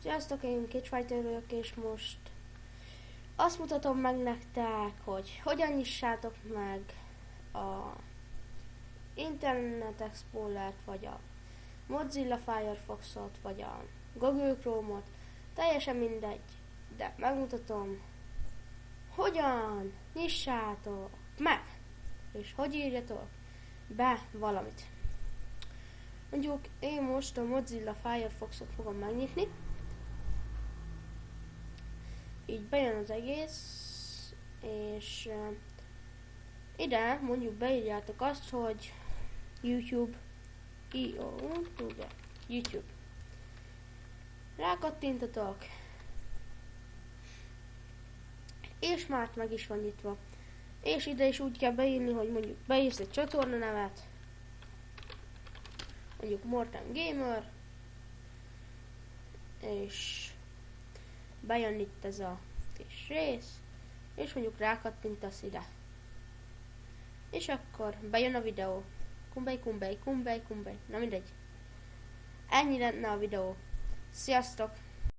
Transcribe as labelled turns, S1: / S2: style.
S1: Sziasztok, én Kitchfighter vagyok, és most azt mutatom meg nektek, hogy hogyan nyissátok meg a Internet Explorer-t, vagy a Mozilla Firefox-ot, vagy a Google Chrome-ot, teljesen mindegy, de megmutatom, hogyan nyissátok meg, és hogy írjatok be valamit. Mondjuk én most a Mozilla Firefox-ot fogom megnyitni, így bejön az egész, és ide mondjuk beírjátok azt, hogy YouTube, YouTube. Rákattintatok, és már meg is van nyitva. És ide is úgy kell beírni, hogy mondjuk beírsz egy csatorna nevet, mondjuk Morten Gamer, és bejön itt ez a kis rész, és mondjuk rákattintasz ide. És akkor bejön a videó. Kumbej. Na mindegy. Ennyi lenne a videó. Sziasztok!